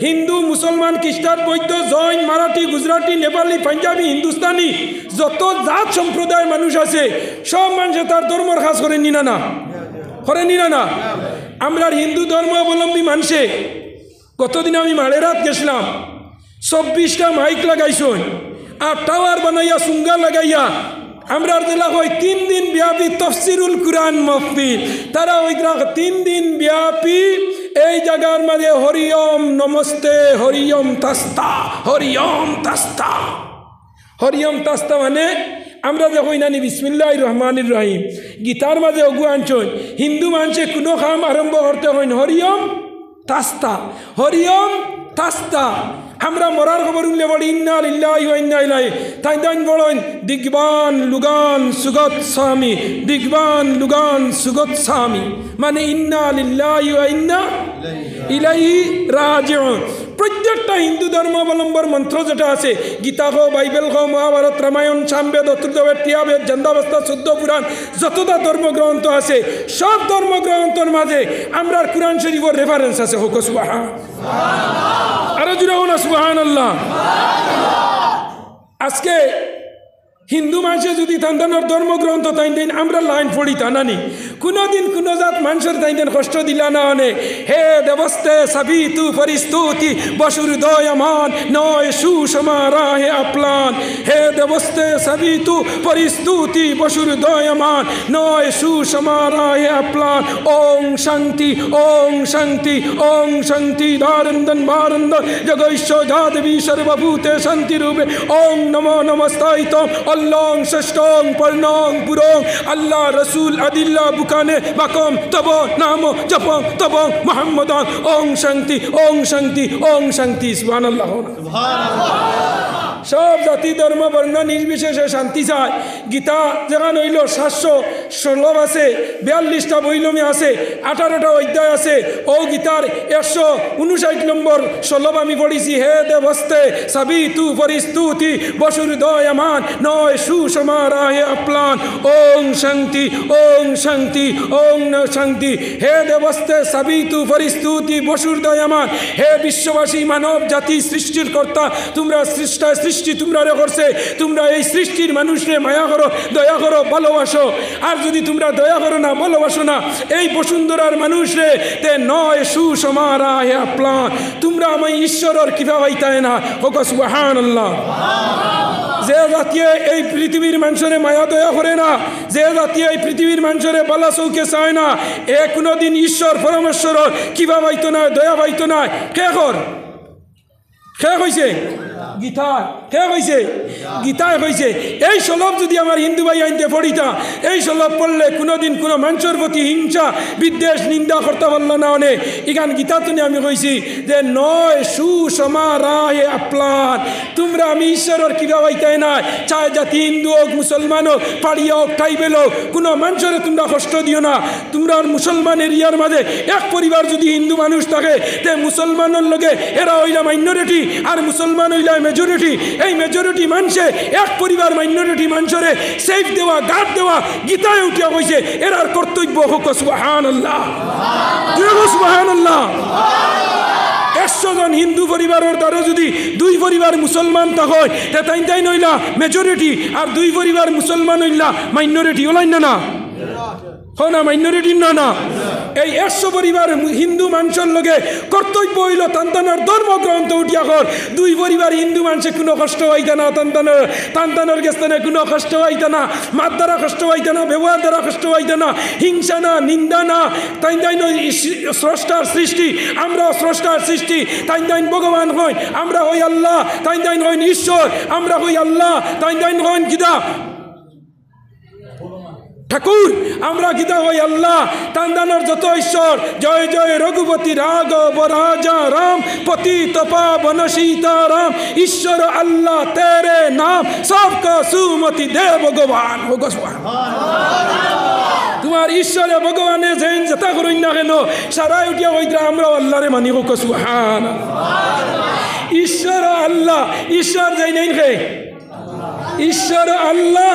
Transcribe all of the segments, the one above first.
হিন্দু মুসলমান খ্রিস্টান বৌদ্ধ জৈন মারাঠি গুজরাটি নেপালি পাঞ্জাবি হিন্দুস্তানি যত জাত সম্প্রদায়ের মানুষ আছে সব মানুষে তার ধর্মর কাজ করে নিনা না করে নিনা না। আমরা হিন্দু ধর্মাবলম্বী মানুষে কতদিন আমি মালেরাত গেছিলাম 24টা মাইক লাগাইছুন আর টাওয়ার বানাইয়া সুঙ্গা লাগাইয়া আমরা জেলা হয় 3 দিন ব্যাপী তফসিরুল কুরআন মাহফিল তারা ওই 3 দিন ব্যাপী এই জায়গার মাঝে হরিওম নমস্তে হরিওম তাস্তা হরিওম তাস্তা হরিওম তাস্তা মানে আমরা যে হই নানি বিসমিল্লাহির রহমানির রহিম গীতার মাঝে অগু আনছন হিন্দু মানুষে কোনো কাম আরম্ভ করতে হইন হরিওম তাস্তা হরিওম তাস্তা। আমরা মরার খবর উঠলে বলি ইন্না লিল্লাহি ওয়া ইন্না ইলাইহি তাই তাই বলেন দিগবান লুগান সুগত স্বামী দিগবান লুগান সুগত স্বামী মানে ইন্না লিল্লাহি ওয়া ইন্না ইলাইহি রাজিউন। প্রত্যেকটা হিন্দু ধর্মাবলম্বর মন্ত্র যেটা আছে গীতা হো বাইবেল হো মহাভারত রামায়ণ সামবেদ অথর্ববেদ টিয়াবেদ জন্দাবস্থা 14 পুরাণ যতটা ধর্মগ্রন্থ আছে সব ধর্মগ্রন্থের মাঝে আমরা কুরআন শরীফের রেফারেন্স আছে হোক সুবহানাল্লাহ আরো জুড়ে হোক না সুবহানাল্লাহ। আজকে হিন্দু মানুষে যদি তান্দানোর ধর্মগ্রন্থ তাই দিন আমরা লাইন পড়ি টানানি কোনোদিন কোনো জাত মানুষের তাই দিন কষ্ট দিলা না অনে হে দেবস্তে সাবিতু পরিস্তুতি বসুর দয়ামান নয় সুষমারা হে আপলান হে দেবস্তে সাবিতু পরিস্তুতি বসুর দয়ামান নয় সুষমারা হে আপলান ওং শান্তি ওং শান্তি ওং শান্তি দারন্দন বারন্দন জগৈশ্য যাদবী সর্বভূতে শান্তি রূপে ওং নমো নমস্তাইতম अल्लाह षष्टों पर्णों पुरों अल्लाह रसूल अदिल्ला बुकाने मकम तबो नामो जपो तबो मोहम्मदों ओं शांति सुभानाल्लाह सब जाति धर्म वर्ण निर्विशेषे शांति चाय गीता जगह नইল 716 আছে 42টা বইলমে আছে 18টা অধ্যায় আছে ও গীতার 159 নম্বর শ্লোক আমি পড়িছি হে দেবস্তে সাবিতু পরিস্তুতি বসুর দয়ামান নয় সুষমারা হে আপলান ওং শান্তি ওং শান্তি হে দেবস্তে সাবিতু পরিস্তুতি বসুর দয়ামান হে বিশ্ববাসী মানব জাতি সৃষ্টির কর্তা তোমরা সৃষ্টি তোমরা করছে তোমরা এই সৃষ্টির মানুষকে মায়া করো দয়া করো ভালোবাসো আর যদি তোমরা দয়া করো না ভালোবাসো না এই বসুন্ধরার মানুষরে তে নয় সুষমারা হে আপলান তোমরা আমি ঈশ্বরের কৃপা পাইতায় না হোক সুবহানাল্লাহ। যে জাতীয় এই পৃথিবীর মানুষরে মায়া দয়া করে না যে জাতীয় এই পৃথিবীর মানুষরে বালা চৌকে চায় না এ কোনোদিন ঈশ্বর পরমেশ্বরের কৃপা পাইতো না দয়া পাইতো না কে কইছে গীতায় কে কইছে গীতায় কইছে এই শ্লোক যদি আমার হিন্দু ভাই আইনতে পড়িতা এই শ্লোক পড়লে কোনোদিন কোনো মানুষের প্রতি হিংসা বিদ্বেষ নিন্দা করতে পারল না অনে এখান গীতাতে আমি কইছি যে নয় সুষমারা হে আপলান তোমরা আমি ঈশ্বরের কিবা হইতাই না চায় জাতি হিন্দু হোক মুসলমান হোক পাড়িয়া হোক ট্রাইবেল হোক কোনো মানুষের তোমরা কষ্ট দিও না তোমরা মুসলমান এরিয়ার মাঝে এক পরিবার যদি হিন্দু মানুষ থাকে তে মুসলমানের লগে এরা হইলা মাইনরিটি আর মুসলমান হইলা মেজরিটি এই মেজরিটি মানুষে এক পরিবার মাইনরিটি মানুষরে সেফ দেওয়া গার্ড দেওয়া গীতায় উঠিয়া কইছে এরার কর্তব্য হোক সুবহানাল্লাহ সুবহানাল্লাহ। 100 জন হিন্দু পরিবারের দ্বারা যদি 2 পরিবার মুসলমান হয় তাই নইলা মেজরিটি আর 2 পরিবার মুসলমান হইলা মাইনরিটি হলাই না না মাইনরিটি না এই 100 পরিবার হিন্দু মানুষের লগে কর্তব্য হইল তান্তানোর ধর্মগ্রন্থ উঠিয়া কর 2 পরিবার হিন্দু মানুষে কোনো কষ্ট হইতে না তান্তানোর গেস্তানে কোনো কষ্ট হইতে না মাত দ্বারা কষ্ট হইতে না ব্যবহার দ্বারা কষ্ট হইতে না হিংসা না নিন্দা না তাই স্রষ্টার সৃষ্টি আমরা স্রষ্টার সৃষ্টি তাই ভগবান হই আমরা হই আল্লাহ তাই হইন ঈশ্বর আমরা হই আল্লাহ তাই হইন গীতা ঠাকুর আমরা গীতা হই আল্লাহ তান্দানোর যত ঈশ্বর জয় জয় রঘুপতি রাঘব রাজা রাম পতিত পাবন সীতারাম ঈশ্বর আল্লাহ তেরে নাম সবকা সুমতি দে ভগবান তোমার ঈশ্বরে ভগবানে যেন যেটা করুন না কেন সারাই উঠিয়া হইতা আমরা আল্লাহরে মানি হোক সুবহান ঈশ্বর আল্লাহ ঈশ্বর যাই নাই রে ঈশ্বর আল্লাহ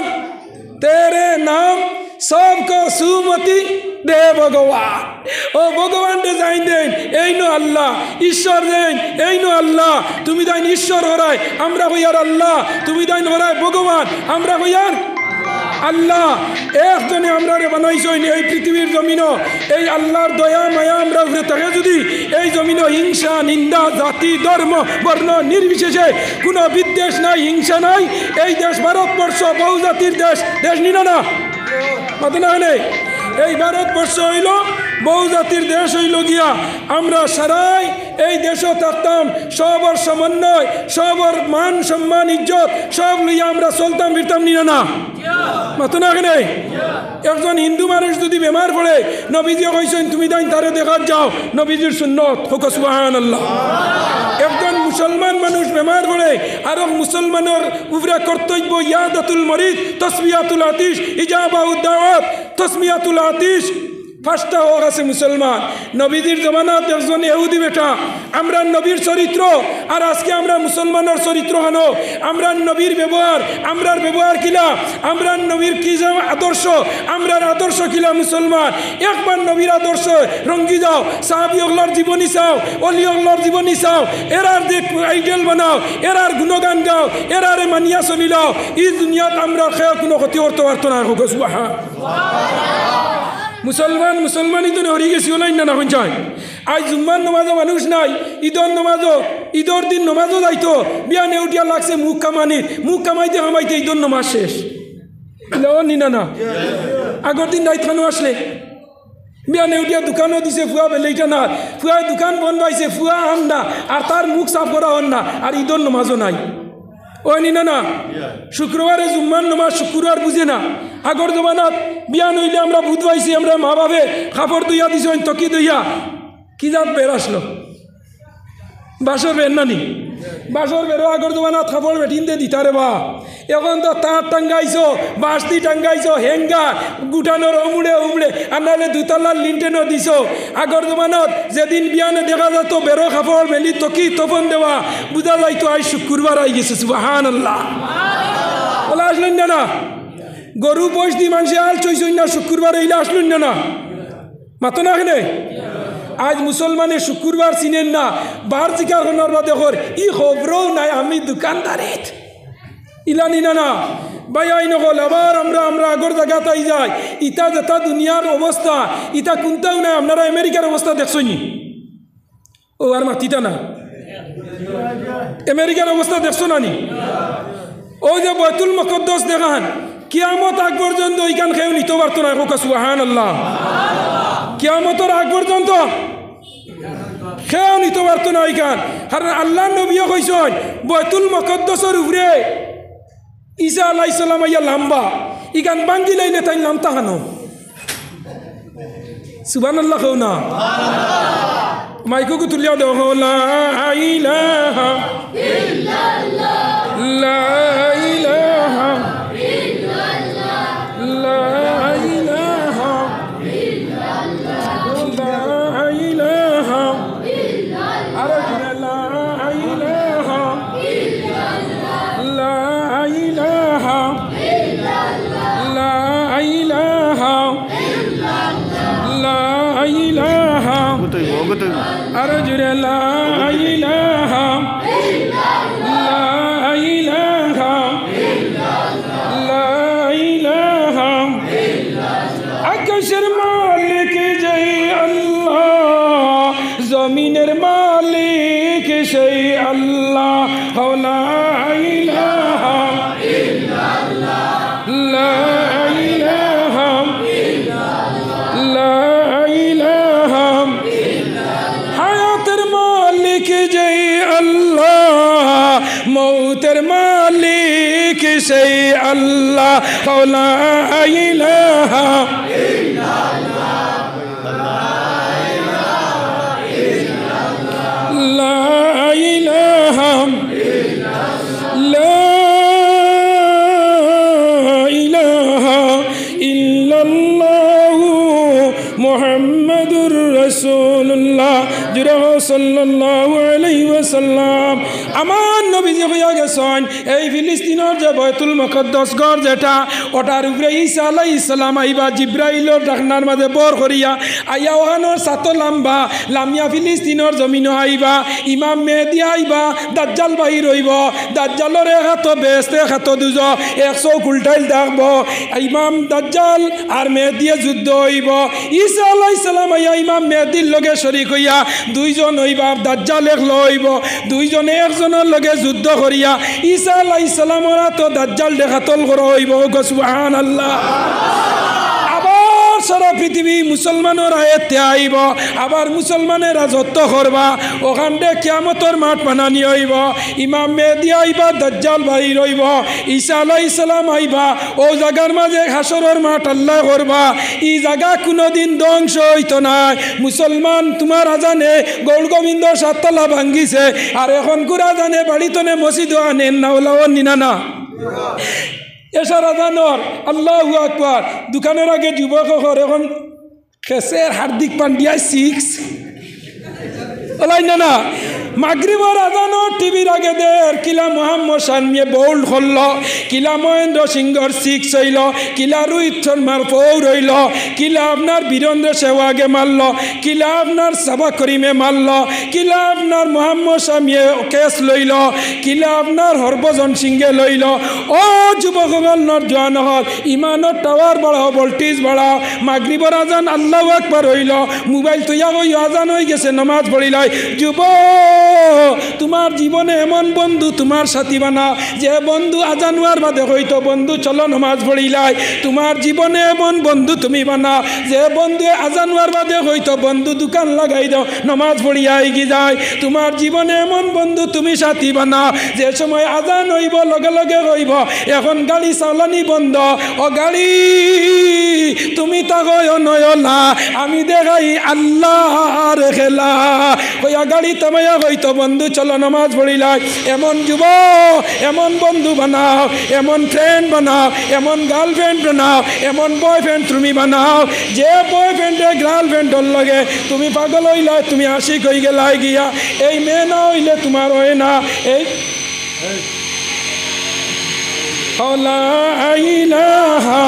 तेरे नाम सबको सुमति दे भगवान ओ भगवान दे जाइन देन এই নো আল্লাহ ঈশ্বর দেন এই নো আল্লাহ তুমি দেন ঈশ্বর হরাই আমরা কইয়ার আল্লাহ তুমি দেন হরাই ভগবান আমরা কইয়ার আল্লাহ একজনে আমরা বানাইছইনি এই পৃথিবীর জমিন এই আল্লাহর দয়া মায়া আমরা উপরে থাকে যদি এই জমিন হিংসা নিন্দা জাতি ধর্ম বর্ণ নির্বিশেষে কোনো বিদ্বেষ নাই হিংসা নাই এই দেশ ভারতবর্ষ বহুজাতির দেশ দেশ নিনা না মাথা না নেই এই ভারতবর্ষ হইল বহুজাতির দেশ হইল গিয়া আমরা সারাই এই দেশও থাকতাম সবর সমন্বয় সবর মান সম্মান ইজ্জত সব লইয়া আমরা চলতাম ফিরতাম নিনা না মাথা না নেই একজন হিন্দু মানুষ যদি বেমার পড়ে নবীজি কইছেন তুমি তাই তারে দেখাত যাও নবীজির সুন্নত হোক সুবহানাল্লাহ একজন মুসলমান মানুষ বেমার পড়ে আর মুসলমানের উপরে কর্তব্য ইয়াদাতুল মরিদ তসবিয়াতুল আতিশ ইজাবাউদ দাওয়াত তসমিয়াতুল আতিশ ফার্স্টটা হোক আছে মুসলমান নবীজির জমানাত একজন ইহুদি বেটা আমরা নবীর চরিত্র আর আজকে আমরা মুসলমানের চরিত্র কেন আমরা নবীর ব্যবহার কিলা আমরা নবীর কি আদর্শ আমরার আদর্শ কিলা মুসলমান একবার নবীর আদর্শ রঙ্গি যাও সাহাবী ওগুলোর জীবনী চাও অলি ওগুলোর জীবনী চাও এরার দেখ আইডিয়াল বানাও এরার গুণগান গাও এরারে মানিয়া চলিলাও এই দুনিয়াত আমরা খেয়ে কোনো ক্ষতি করতে পারতো না হোক মুসলমানই তো হরি গেছি ওলাই না এখন চাই আজ জুম্মার নমাজও মানুষ নাই ঈদর দিন নমাজও যাইতো বিয়া নেউটিয়া লাগছে মুখ কামাইতে ঈদর নমাজ শেষ নিনা না আগর দিন রাইত খানো আসলে বিয়া নেউটিয়া দোকানও দিছে ফুয়া বেলেইটা না ফুয়ায় দোকান বন্ধ পাইছে ফুয়া হন না আর তার মুখ সাফ করা হন না আর ঈদর নমাজও নাই ও নিনা না শুক্রবারে জুম্মার নমাজ শুক্রবার বুঝে না আগর জমানাত বিয়া নইলে আমরা বুধ পাইছি আমরা মা বাপে কাপড় দইয়া দিছ তকি দইয়া কি জাত বের আসলো বাসর বের নানি বাসর বেরো আগর জমানাত কাপড় বেটিনতে দিতারে বা এখন তো তাঁর টাঙ্গাইছো বাঁশতি টাঙ্গাইছো হেঙ্গার গুটানোর উমড়ে আর নাহলে দুতলার লিন্টেনও দিছ আগর জমানত যেদিন বিয়ানে দেখা যেত বেরো কাপড় মেলি তকি তপন দেওয়া বুঝা যাইতো আজ শুক্রবার আই গেছে সুবহানাল্লাহ বলে আসলেন না গরু বয়স দি মানুষে আল চইছই না শুক্রবার এইলে আসলেন না মাতো না এখানে আজ মুসলমানে শুক্রবার চিনেন না বার জিকার হনার বা দেখর ই খবরও নাই আমি দোকানদারিত ইলানি না বাইয়াই নকল আবার আমরা আগর জায়গাতাই যাই ইটা যেটা দুনিয়ার অবস্থা ইটা কোনটাও নাই আপনারা আমেরিকার অবস্থা দেখছনি ও আর মাতিটা না আমেরিকার অবস্থা দেখছো না নি ওই যে বাইতুল মুকদ্দাস দেখান কিয়ামত আগ পর্যন্ত ওইখান খেয়েও নিতে পারতো না হোক সুবহানাল্লাহ কিয়ামতের আগ পর্যন্ত খেয়েও নিতে পারতো না ওইখান আর আল্লাহ নবীও কইছেন বাইতুল মুকদ্দাসের উপরে ঈসা আলাইহিস সালাম আইয়া লম্বা ইখান বাঙ্গি লাইলে তাই নামতা হানো সুবহানাল্লাহ কও না মাইকো তুলিয়া দাও লা ইলাহা ইল্লাল্লাহ লা ইলাহা আরে জুরে লা ইলাহা ইল্লাল্লাহ লা ইলাহা ইল্লাল্লাহ লা ইলাহা ইল্লাল্লাহ আকাশের মালিক জয় আল্লাহ জমিনের মালিক সেই আল্লাহ লা ইলাহা ইল্লাল্লাহ লা ইলাহা ইল্লাল্লাহ লা ইলাহা হায়াতের মালিক জয় আল্লাহ মৌতের মালিক সেই আল্লাহ লা ইলাহা ইল্লাল্লাহ লা ইলাহা লা ইলাহা ইল্লাল্লাহ মুহাম্মাদুর রাসূলুল্লাহ সাল্লাল্লাহু আলাইহি ওয়াসাল্লাম আমার নবীজি হইয়া গেছেন এই ফিলিস্তিনের যে বয়তুল মুকদ্দাস ঘর যেটা ওটার উপরে ঈসা আলাইহিস সালাম আইবা জিব্রাইলের ডাকনার মাঝে বর করিয়া আইয়া ওহানোর সাত লাম্বা লামিয়া ফিলিস্তিনের জমিনও আইবা ইমাম মেহেদি আইবা দাজ্জাল বাহির হইব দাজ্জালের এক হাত বেস্তে এক হাত দুজ 100 কুলটাইল দেখব ইমাম দাজ্জাল আর মেহেদিয়ে যুদ্ধ হইব ঈসা আলাইহিস সালাম আইয়া ইমাম মেহেদির লগে শরীক হইয়া দুইজন হইবা দাজ্জাল এক হইব দুইজনে একজনের লগে যুদ্ধ করিয়া ঈসা আলাইহিস সালামের হাত দাজ্জাল দেখাতল করা হইব সুবহানাল্লাহ সারা পৃথিবী মুসলমানের আয়ত্তে আইব আবার মুসলমানের রাজত্ব করবা ওখানে কিয়ামতের মাঠ বানানি হইব ইমাম মেহেদি আইবা দাজ্জাল বাহির হইব ঈসা আলাইহিস সালাম আইবা ও জায়গার মাঝে হাসরের মাঠ আল্লাহ করবা এই জায়গা কোনোদিন ধ্বংস হইতো না মুসলমান তোমার আজানে গৌর গোবিন্দ সাততলা ভাঙ্গিছে আর এখন কুরা জানে বাড়িতনে মসজিদ আনেন না ওলাও নিনা না এসার আজানর আল্লাহু আকবার দোকানের আগে যুবক এখন খেসের হার্দিক পান্ডিয়া 6 ওলাই না মাগরিবর আজানর টিভির আগে দের কিলা মোহাম্মদ শামিয়ে বোল্ড হল কিলা মহেন্দ্র সিংহর 6 হইল কিলা রোহিত শর্মার 4 হইল কিলা আপনার বীরেন্দ্র সেহওয়াগে মারল কিলা আপনার সাবা করিমে মারল কিলা আপনার মোহাম্মদ শামিয়ে কেস লইল কিলা আপনার হরভজন সিংহে লইল ও যুবকগণ জোয়ান হল ইমানের টাওয়ার বাড়াও ভোল্টেজ বাড়াও মাগরিবর আজান আল্লাহু আকবার হইল মোবাইল তুইয়া হই আজান হয়ে গেছে নামাজ পড়িলাই যুবক তোমার জীবনে এমন বন্ধু তোমার সাথী বানাও যে বন্ধু আজান হওয়ার বাদে হইতো বন্ধু চলো নামাজ পড়িলাই তোমার জীবনে এমন বন্ধু তুমি বানাও যে বন্ধু আজান হওয়ার বাদে হইতো বন্ধু দোকান লাগাই দাও নামাজ পড়িয়া এগিয়ে যায় তোমার জীবনে এমন বন্ধু তুমি সাথী বানাও যে সময় আজান হইব লগে লগে হইব এখন গাড়ি চালানি বন্ধ ও গাড়ি তুমি তাকয় নয়লা আমি দেখাই আল্লাহর খেলা কইয়া গাড়ি থামাইয়া হইতো বন্ধু চলো নামাজ পড়িলাই এমন যুব এমন বন্ধু বানাও এমন ফ্রেন্ড বানাও এমন গার্লফ্রেন্ড বানাও এমন বয়ফ্রেন্ড তুমি বানাও যে বয়ফ্রেন্ডে গার্লফ্রেন্ডর লগে তুমি পাগল হইলা তুমি আশিক হয়ে গেলাই গিয়া এই মেয়ে না হইলে তোমার হয় না এই লা ইলাহা